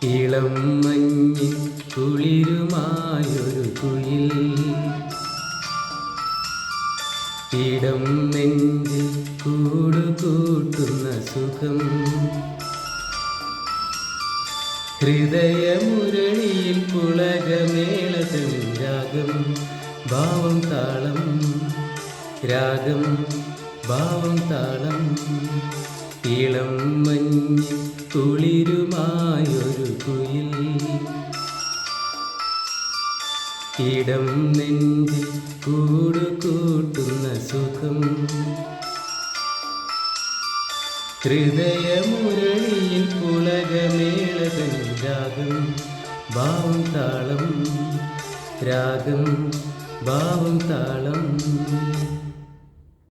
ഇളം മഞ്ഞിൻ കുളിരുമായൊരു കുയിൽ ഇടം നെഞ്ചിൽ കൂടുകൂട്ടുന്ന സുഖം ഹൃദയമുരളിയിൽ പുളകമേളതൻ രാഗം ഭാവം താളം രാഗം ഭാവം താളം ഇളം മഞ്ഞിൻ കുളിരുമായൊരു കുയിൽ ഇടം നെഞ്ചിൽ കൂടുകൂട്ടുന്ന സുഖം ഹൃദയമുരളിയിൽ പുളകമേളതൻ രാഗം ഭാവം താളം രാഗം ഭാവം താളം